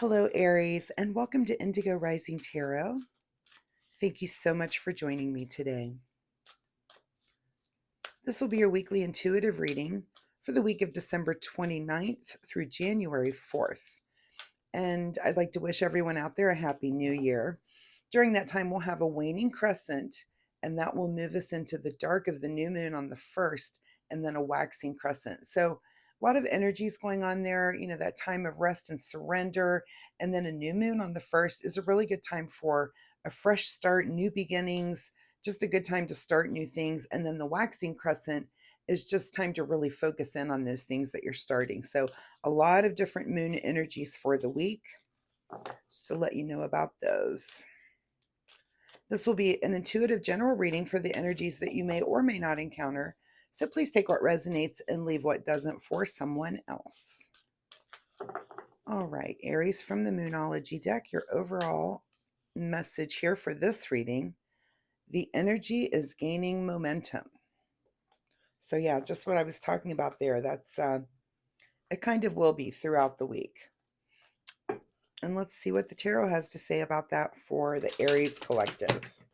Hello, Aries, and welcome to Indigo Rising Tarot. Thank you so much for joining me today. This will be your weekly intuitive reading for the week of December 29th through January 4th. And I'd like to wish everyone out there a happy new year. During that time, we'll have a waning crescent, and that will move us into the dark of the new moon on the 1st, and then a waxing crescent. So a lot of energies going on there, that time of rest and surrender. And then a new moon on the 1st is a really good time for a fresh start, new beginnings, just a good time to start new things. And then the waxing crescent is just time to really focus in on those things that you're starting. So a lot of different moon energies for the week, just to let you know about those. This will be an intuitive general reading for the energies that you may or may not encounter. So please take what resonates and leave what doesn't for someone else. All right, Aries from the Moonology deck, your overall message here for this reading: the energy is gaining momentum. So yeah, just what I was talking about there. That's it kind of will be throughout the week. And let's see what the tarot has to say about that for the Aries collective.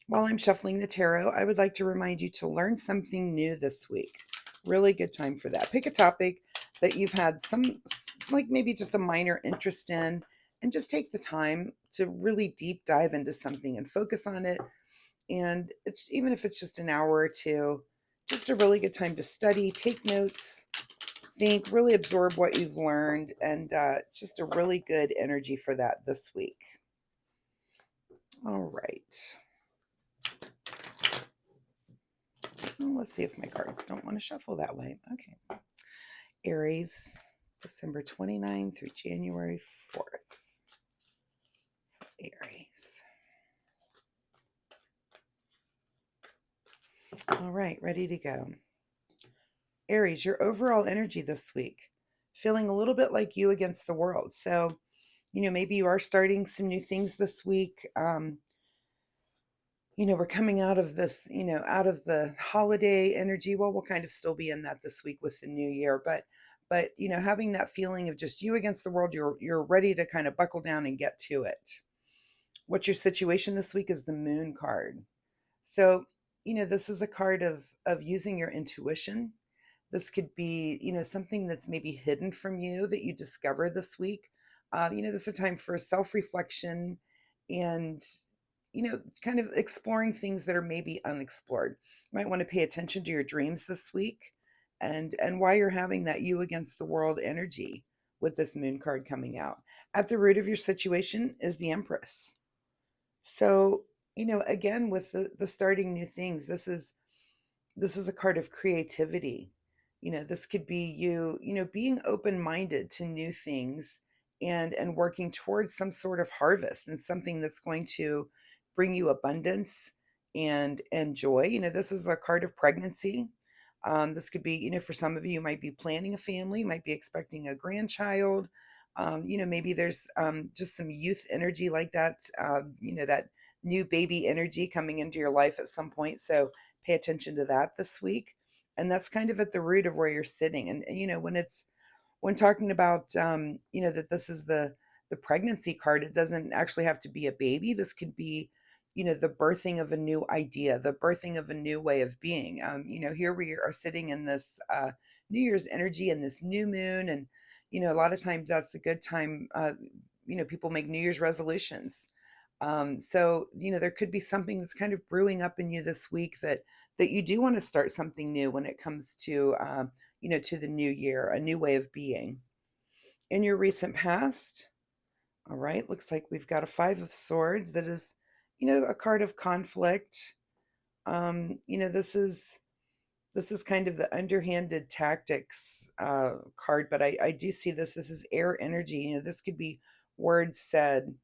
While I'm shuffling the tarot, I would like to remind you to learn something new this week. Really good time for that. Pick a topic that you've had some, like maybe just a minor interest in, and just take the time to really deep dive into something and focus on it. And it's even if it's just an hour or two, just a really good time to study, take notes, think, really absorb what you've learned, and just a really good energy for that this week. All right. Well, let's see if my cards don't want to shuffle that way. Okay. Aries, December 29th through January 4th. Aries. All right, ready to go. Aries, your overall energy this week, feeling a little bit like you against the world. So, maybe you are starting some new things this week. We're coming out of this, out of the holiday energy. Well, we'll kind of still be in that this week with the new year, but having that feeling of just you against the world, you're ready to kind of buckle down and get to it. What's your situation this week is the moon card. So, this is a card of using your intuition. This could be, something that's maybe hidden from you that you discover this week. This is a time for self-reflection and, kind of exploring things that are maybe unexplored. You might want to pay attention to your dreams this week and why you're having that you against the world energy with this moon card coming out. At the root of your situation is the Empress. So, again, with the starting new things, this is a card of creativity. This could be you, being open-minded to new things and working towards some sort of harvest and something that's going to bring you abundance and joy. This is a card of pregnancy. This could be, for some of you, you might be planning a family, might be expecting a grandchild. Maybe there's just some youth energy like that, that new baby energy coming into your life at some point. So pay attention to that this week. And that's kind of at the root of where you're sitting. And when talking about, that this is the pregnancy card, it doesn't actually have to be a baby. This could be, the birthing of a new idea, the birthing of a new way of being. Here we are sitting in this New Year's energy and this new moon. And, a lot of times that's a good time. People make New Year's resolutions. So, there could be something that's kind of brewing up in you this week that you do want to start something new when it comes to, to the new year, a new way of being. In your recent past, all right, looks like we've got a Five of Swords that is, a card of conflict. This is kind of the underhanded tactics card, but I do see this. This is air energy. This could be words said,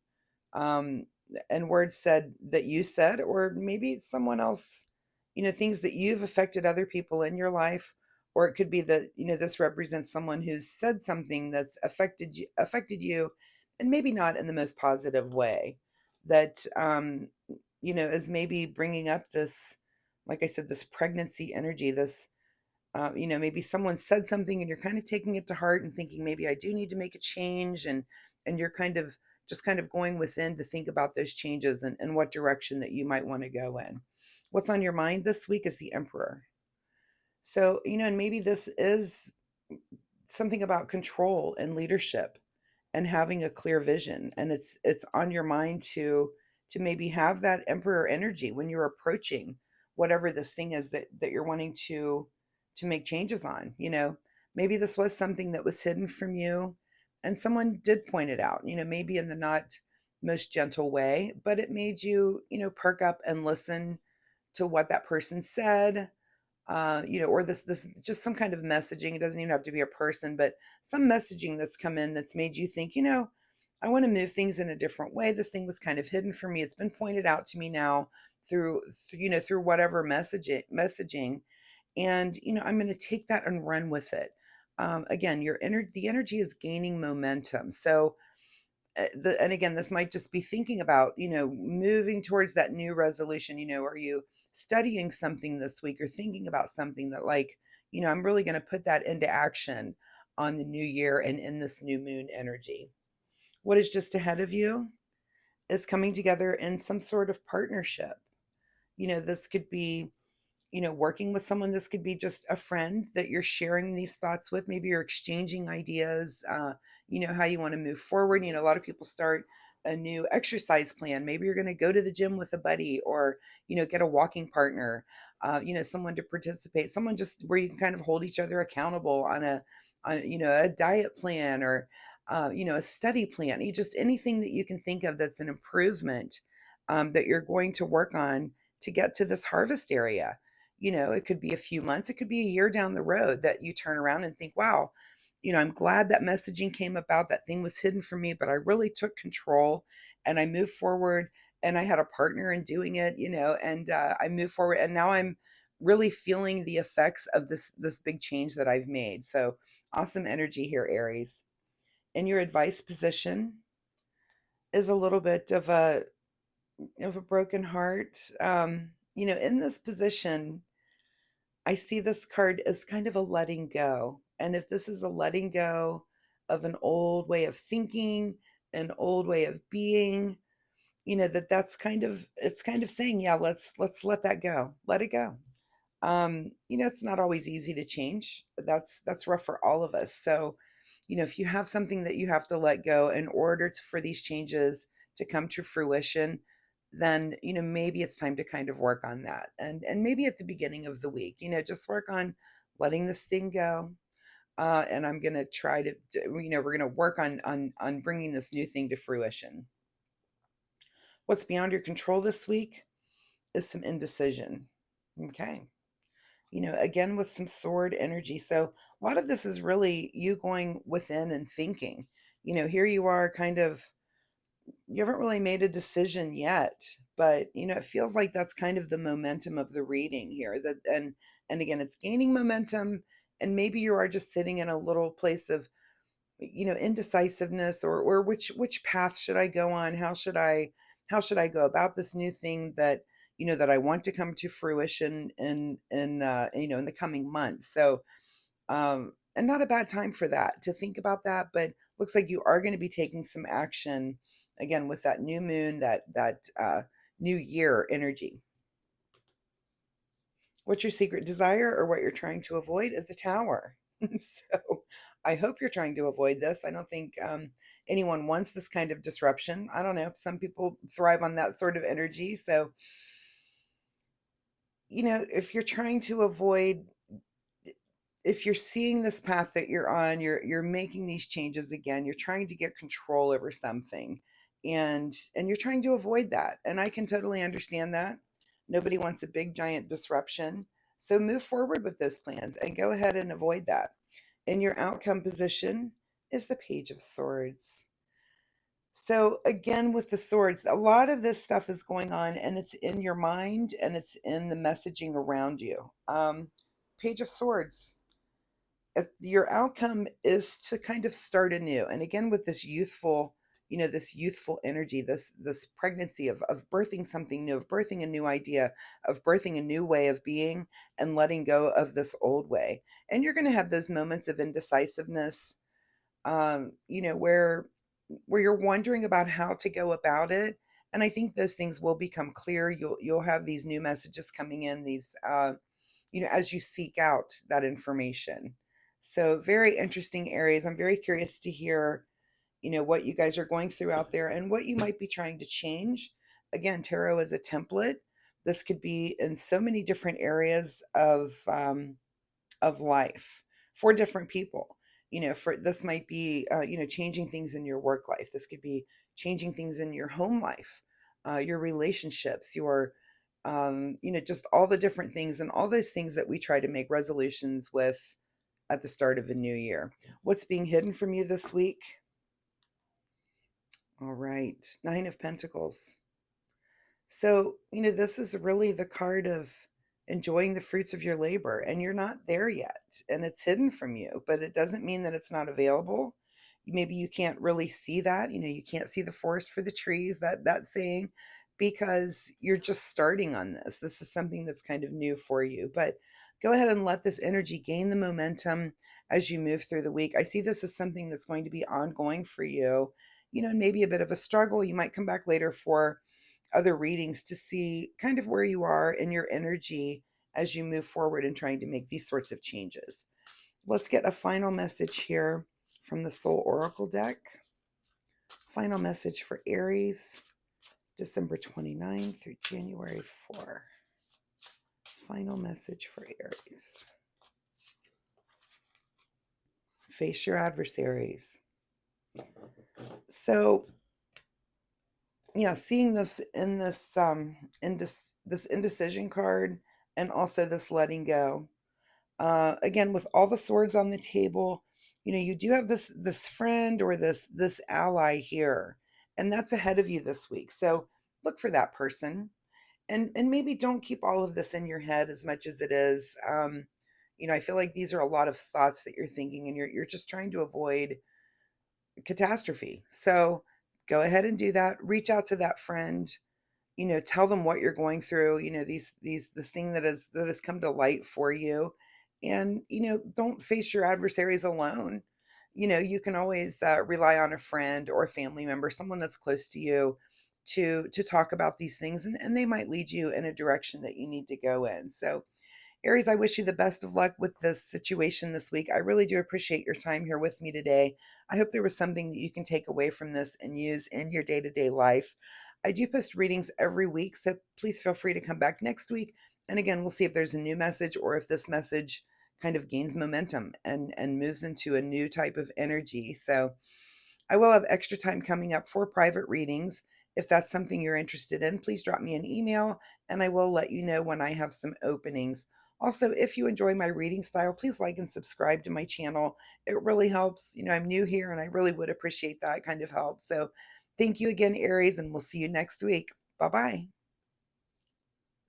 um, and words said that you said, or maybe it's someone else, things that you've affected other people in your life, or it could be that, this represents someone who's said something that's affected you, and maybe not in the most positive way, that, is maybe bringing up this, like I said, this pregnancy energy, this, Maybe someone said something and you're kind of taking it to heart and thinking maybe I do need to make a change, and you're kind of just kind of going within to think about those changes and what direction that you might want to go in. What's on your mind this week is the Emperor. So, and maybe this is something about control and leadership and having a clear vision, and it's on your mind to maybe have that emperor energy when you're approaching whatever this thing is that you're wanting to make changes on. Maybe this was something that was hidden from you and someone did point it out, maybe in the not most gentle way, but it made you, perk up and listen to what that person said, or this just some kind of messaging. It doesn't even have to be a person, but some messaging that's come in that's made you think, I want to move things in a different way. This thing was kind of hidden from me. It's been pointed out to me now through whatever messaging, and I'm going to take that and run with it. Again, the energy is gaining momentum. So and again, this might just be thinking about, moving towards that new resolution. Are you studying something this week or thinking about something that, like, I'm really going to put that into action on the new year and in this new moon energy? What is just ahead of you is coming together in some sort of partnership. This could be, working with someone. This could be just a friend that you're sharing these thoughts with. Maybe you're exchanging ideas, how you want to move forward. A lot of people start a new exercise plan. Maybe you're going to go to the gym with a buddy, or, get a walking partner, someone to participate, someone just where you can kind of hold each other accountable on a diet plan, or, a study plan. Just anything that you can think of that's an improvement, that you're going to work on to get to this harvest area. It could be a few months, it could be a year down the road that you turn around and think, wow, I'm glad that messaging came about. That thing was hidden from me, but I really took control and I moved forward, and I had a partner in doing it, and I moved forward, and now I'm really feeling the effects of this big change that I've made. So awesome energy here, Aries. And your advice position is a little bit of a broken heart. In this position, I see this card as kind of a letting go. And if this is a letting go of an old way of thinking, an old way of being, that's kind of, it's kind of saying, yeah, let's let that go. Let it go. It's not always easy to change. That's rough for all of us. So, if you have something that you have to let go in order for these changes to come to fruition, then, maybe it's time to kind of work on that. And maybe at the beginning of the week, just work on letting this thing go. And I'm going to try we're going to work on bringing this new thing to fruition. What's beyond your control this week is some indecision. Okay. Again, with some sword energy. So a lot of this is really you going within and thinking. Here you are, kind of, you haven't really made a decision yet, but it feels like that's kind of the momentum of the reading here. And again, it's gaining momentum, and maybe you are just sitting in a little place of, indecisiveness, or which path should I go on? How should I go about this new thing that I want to come to fruition in the coming months. So, and not a bad time for that, to think about that, but looks like you are going to be taking some action again with that new moon, that new year energy. What's your secret desire, or what you're trying to avoid, is a Tower. So I hope you're trying to avoid this. I don't think anyone wants this kind of disruption. I don't know. Some people thrive on that sort of energy. So, if you're trying to avoid, if you're seeing this path that you're on, you're making these changes again, you're trying to get control over something, and you're trying to avoid that. And I can totally understand that. Nobody wants a big giant disruption. So move forward with those plans and go ahead and avoid that. And your outcome position is the Page of Swords. So again, with the swords, a lot of this stuff is going on, and it's in your mind and it's in the messaging around you. Page of Swords, your outcome is to kind of start anew. And again, with this youthful this youthful energy, this pregnancy of birthing something new, of birthing a new idea, of birthing a new way of being, and letting go of this old way. And you're going to have those moments of indecisiveness, where you're wondering about how to go about it. And I think those things will become clear. You'll have these new messages coming in, these as you seek out that information. So very interesting, Aries. I'm very curious to hear, what you guys are going through out there and what you might be trying to change. Again, tarot is a template. This could be in so many different areas of life for different people. For this might be, changing things in your work life. This could be changing things in your home life, your relationships, your, just all the different things and all those things that we try to make resolutions with at the start of a new year. What's being hidden from you this week? All right, Nine of Pentacles. So, this is really the card of enjoying the fruits of your labor, and you're not there yet, and it's hidden from you, but it doesn't mean that it's not available. Maybe you can't really see that, you can't see the forest for the trees, that saying, because you're just starting on this. This is something that's kind of new for you, but go ahead and let this energy gain the momentum as you move through the week. I see this as something that's going to be ongoing for you, and maybe a bit of a struggle. You might come back later for other readings to see kind of where you are in your energy as you move forward in trying to make these sorts of changes. Let's get a final message here from the Soul Oracle deck. Final message for Aries, December 29 through January 4. Final message for Aries. Face your adversaries. So, yeah, seeing this in this indecision card, and also this letting go. Again, with all the swords on the table, you do have this friend or this ally here, and that's ahead of you this week. So look for that person, and maybe don't keep all of this in your head as much as it is. I feel like these are a lot of thoughts that you're thinking, and you're just trying to avoid catastrophe. So go ahead and do that. Reach out to that friend, tell them what you're going through, this thing that has come to light for you. And don't face your adversaries alone. You can always rely on a friend or a family member, someone that's close to you, to talk about these things, and they might lead you in a direction that you need to go in. So Aries, I wish you the best of luck with this situation this week. I really do appreciate your time here with me today. I hope there was something that you can take away from this and use in your day-to-day life. I do post readings every week, so please feel free to come back next week. And again, we'll see if there's a new message or if this message kind of gains momentum and moves into a new type of energy. So I will have extra time coming up for private readings. If that's something you're interested in, please drop me an email and I will let you know when I have some openings. Also, if you enjoy my reading style, please like and subscribe to my channel. It really helps. I'm new here and I really would appreciate that kind of help. So thank you again, Aries, and we'll see you next week. Bye bye.